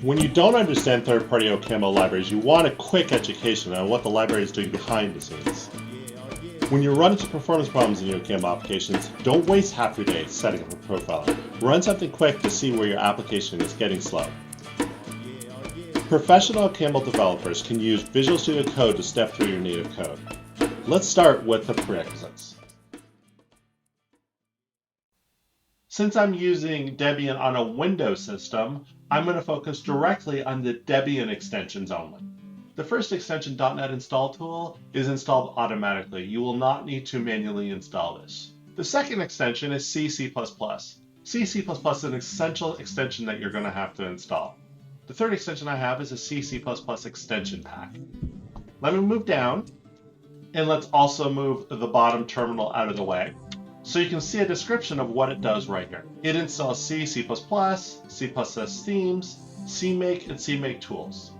When you don't understand third-party OCaml libraries, you want a quick education on what the library is doing behind the scenes. When you run into performance problems in your OCaml applications, don't waste half your day setting up a profile. Run something quick to see where your application is getting slow. Professional OCaml developers can use Visual Studio Code to step through your native code. Let's start with the prerequisites. Since I'm using Debian on a Windows system, I'm going to focus directly on the Debian extensions only. The first extension, .NET Install Tool, is installed automatically. You will not need to manually install this. The second extension is C++. C++ is an essential extension that you're going to have to install. The third extension I have is a C++ extension pack. Let me move down, and let's also move the bottom terminal out of the way, so you can see a description of what it does right here. It installs C, C++, C++ themes, CMake, and CMake tools.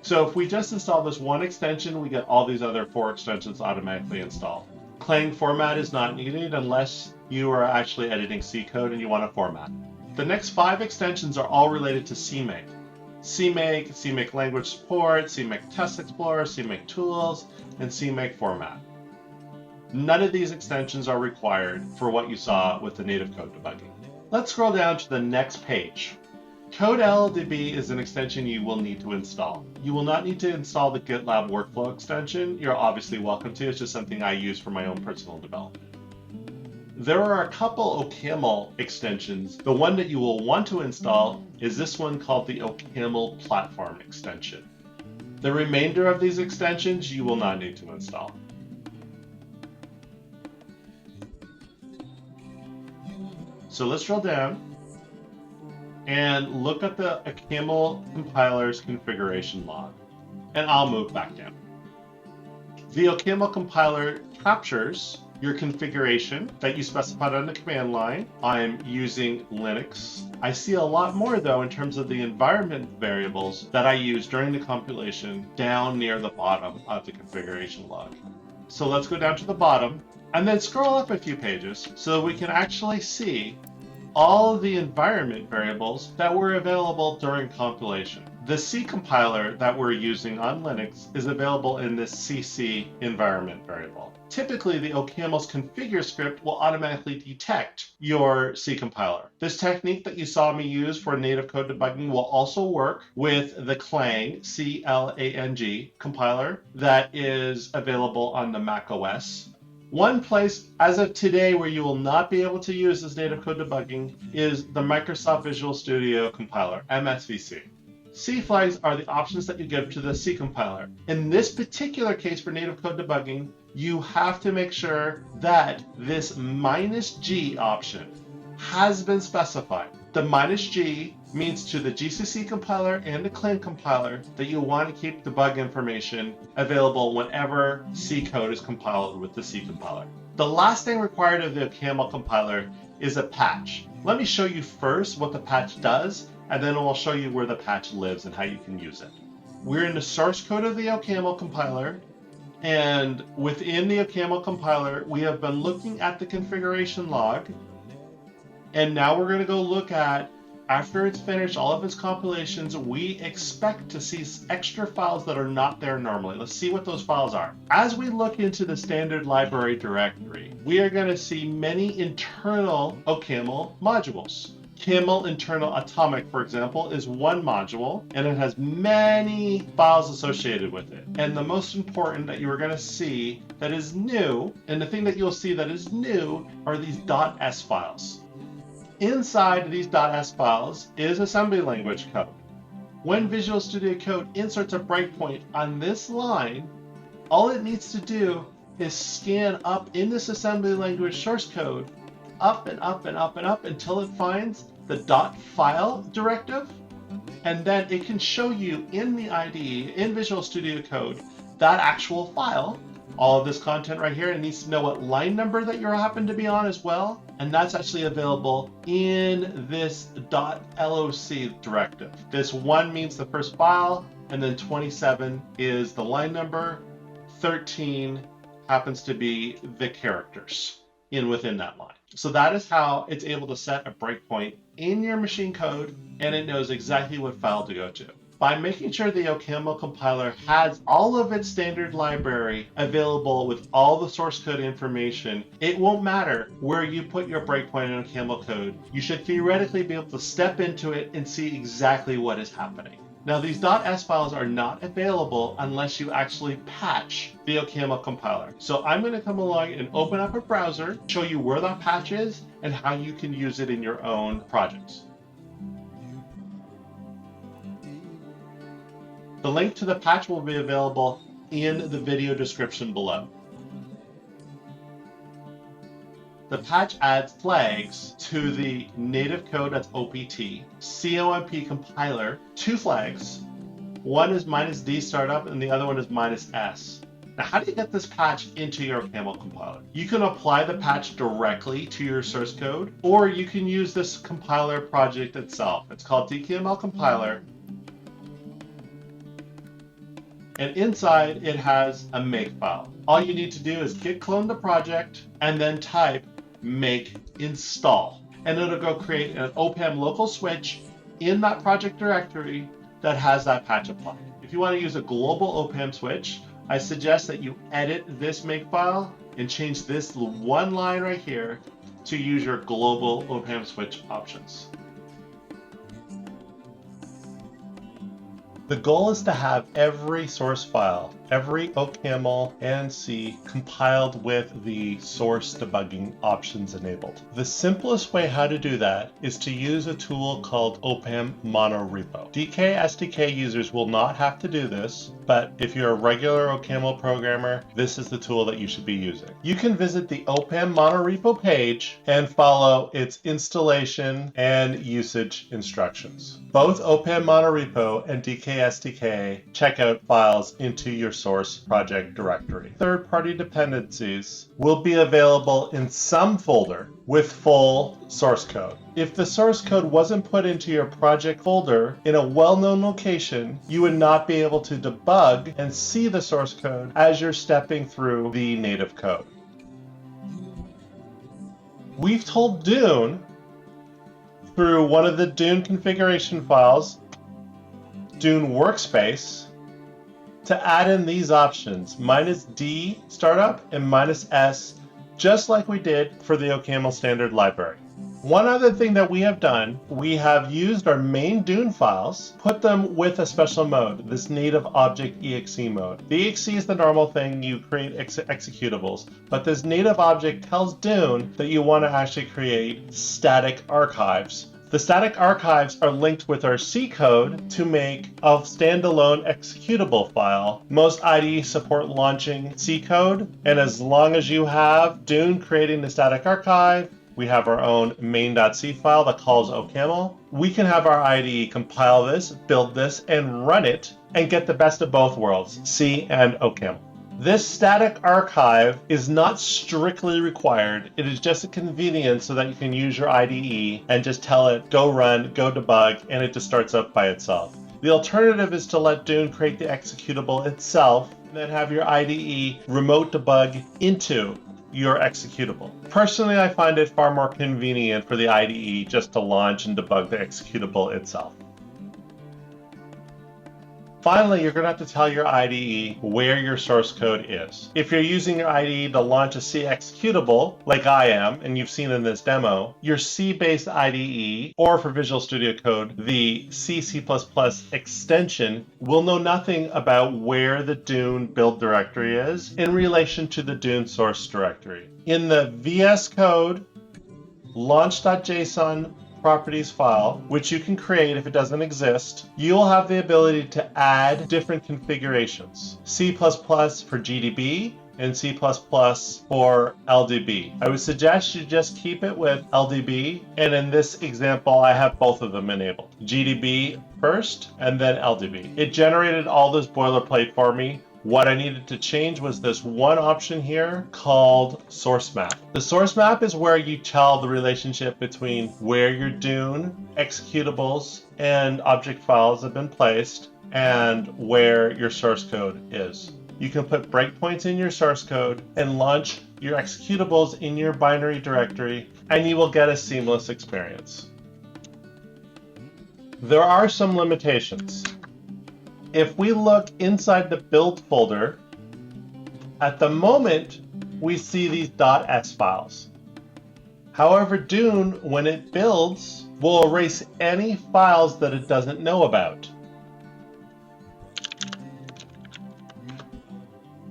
So if we just install this one extension, we get all these other 4 extensions automatically installed. Clang format is not needed unless you are actually editing C code and you want to format. The next 5 extensions are all related to CMake. CMake, CMake language support, CMake test explorer, CMake tools, and CMake format. None of these extensions are required for what you saw with the native code debugging. Let's scroll down to the next page. CodeLLDB is an extension you will need to install. You will not need to install the GitLab workflow extension. You're obviously welcome to. It's just something I use for my own personal development. There are a couple OCaml extensions. The one that you will want to install is this one called the OCaml platform extension. The remainder of these extensions you will not need to install. So let's drill down and look at the OCaml compiler's configuration log. And I'll move back down. The OCaml compiler captures your configuration that you specified on the command line. I'm using Linux. I see a lot more though in terms of the environment variables that I use during the compilation down near the bottom of the configuration log. So let's go down to the bottom and then scroll up a few pages so we can actually see all of the environment variables that were available during compilation. The C compiler that we're using on Linux is available in this CC environment variable. Typically, the OCaml's configure script will automatically detect your C compiler. This technique that you saw me use for native code debugging will also work with the Clang, CLANG compiler that is available on the macOS. One place, as of today, where you will not be able to use this native code debugging is the Microsoft Visual Studio compiler, MSVC. CFLAGs are the options that you give to the C compiler. In this particular case for native code debugging, you have to make sure that this -G option has been specified. The -G means to the GCC compiler and the Clang compiler that you want to keep debug information available whenever C code is compiled with the C compiler. The last thing required of the OCaml compiler is a patch. Let me show you first what the patch does, and then I'll show you where the patch lives and how you can use it. We're in the source code of the OCaml compiler, and within the OCaml compiler, we have been looking at the configuration log, and now we're going to go look at, after it's finished all of its compilations, we expect to see extra files that are not there normally. Let's see what those files are. As we look into the standard library directory, we are going to see many internal OCaml modules. CAML internal atomic, for example, is one module, and it has many files associated with it. And the most important that you are going to see that is new, and the thing that you'll see that is new, are these .s files. Inside these .s files is assembly language code. When Visual Studio Code inserts a breakpoint on this line, all it needs to do is scan up in this assembly language source code, up and up and up and up until it finds the .file directive, and then it can show you in the IDE, in Visual Studio Code, that actual file. All of this content right here, it needs to know what line number that you happen to be on as well, and that's actually available in this .loc directive. This 1 means the first file, and then 27 is the line number, 13 happens to be the characters within that line. So that is how it's able to set a breakpoint in your machine code, and it knows exactly what file to go to. By making sure the OCaml compiler has all of its standard library available with all the source code information, it won't matter where you put your breakpoint in OCaml code. You should theoretically be able to step into it and see exactly what is happening. Now, these .s files are not available unless you actually patch the OCaml compiler. So I'm going to come along and open up a browser, show you where that patch is and how you can use it in your own projects. The link to the patch will be available in the video description below. The patch adds flags to the native code, that's OPT, COMP compiler, 2 flags. One is -d startup and the other one is -s. Now, how do you get this patch into your OCaml compiler? You can apply the patch directly to your source code, or you can use this compiler project itself. It's called DKML compiler. And inside it has a make file. All you need to do is git clone the project and then type make install. And it'll go create an OPAM local switch in that project directory that has that patch applied. If you want to use a global OPAM switch, I suggest that you edit this make file and change this one line right here to use your global OPAM switch options. The goal is to have every source file, every OCaml and C compiled with the source debugging options enabled. The simplest way how to do that is to use a tool called OPAM monorepo. DK SDK users will not have to do this, but if you're a regular OCaml programmer, this is the tool that you should be using. You can visit the OPAM monorepo page and follow its installation and usage instructions. Both OPAM monorepo and DK SDK check out files into your source project directory. Third-party dependencies will be available in some folder with full source code. If the source code wasn't put into your project folder in a well-known location, you would not be able to debug and see the source code as you're stepping through the native code. We've told Dune through one of the Dune configuration files, Dune workspace, to add in these options, -d startup and -s, just like we did for the OCaml standard library. One other thing that we have done, we have used our main Dune files, put them with a special mode, this native object exe mode. The exe is the normal thing, you create executables, but this native object tells Dune that you want to actually create static archives. The static archives are linked with our C code to make a standalone executable file. Most IDEs support launching C code, and as long as you have Dune creating the static archive, we have our own main.c file that calls OCaml. We can have our IDE compile this, build this, and run it, and get the best of both worlds, C and OCaml. This static archive is not strictly required. It is just a convenience so that you can use your IDE and just tell it, go run, go debug, and it just starts up by itself. The alternative is to let Dune create the executable itself and then have your IDE remote debug into your executable. Personally, I find it far more convenient for the IDE just to launch and debug the executable itself. Finally, you're going to have to tell your IDE where your source code is. If you're using your IDE to launch a C executable, like I am, and you've seen in this demo, your C-based IDE, or for Visual Studio Code, the C++ extension, will know nothing about where the Dune build directory is in relation to the Dune source directory. In the VS Code launch.json properties file, which you can create if it doesn't exist, you'll have the ability to add different configurations. C++ for GDB and C++ for LDB. I would suggest you just keep it with LDB, and in this example, I have both of them enabled. GDB first, and then LDB. It generated all this boilerplate for me. What I needed to change was this one option here called source map. The source map is where you tell the relationship between where your Dune executables and object files have been placed and where your source code is. You can put breakpoints in your source code and launch your executables in your binary directory, and you will get a seamless experience. There are some limitations. If we look inside the build folder, at the moment, we see these .s files. However, Dune, when it builds, will erase any files that it doesn't know about.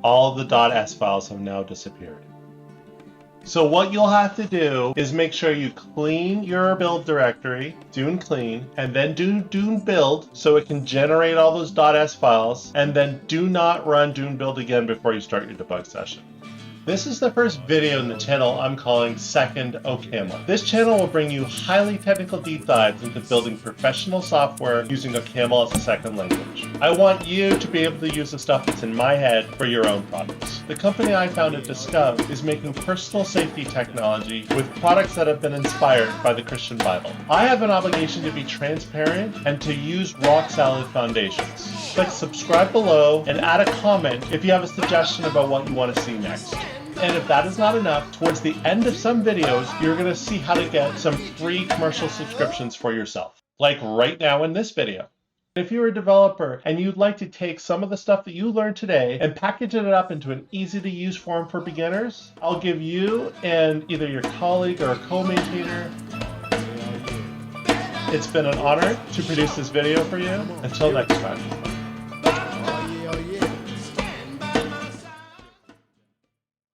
All the .s files have now disappeared. So what you'll have to do is make sure you clean your build directory, Dune clean, and then do Dune build so it can generate all those .s files, and then do not run Dune build again before you start your debug session. This is the first video in the channel I'm calling Second OCaml. This channel will bring you highly technical deep dives into building professional software using OCaml as a second language. I want you to be able to use the stuff that's in my head for your own products. The company I founded, Discover, is making personal safety technology with products that have been inspired by the Christian Bible. I have an obligation to be transparent and to use rock-solid foundations. Click subscribe below and add a comment if you have a suggestion about what you want to see next. And if that is not enough, towards the end of some videos, you're going to see how to get some free commercial subscriptions for yourself, like right now in this video. If you're a developer and you'd like to take some of the stuff that you learned today and package it up into an easy-to-use form for beginners, I'll give you and either your colleague or a co-maintainer. It's been an honor to produce this video for you. Until next time.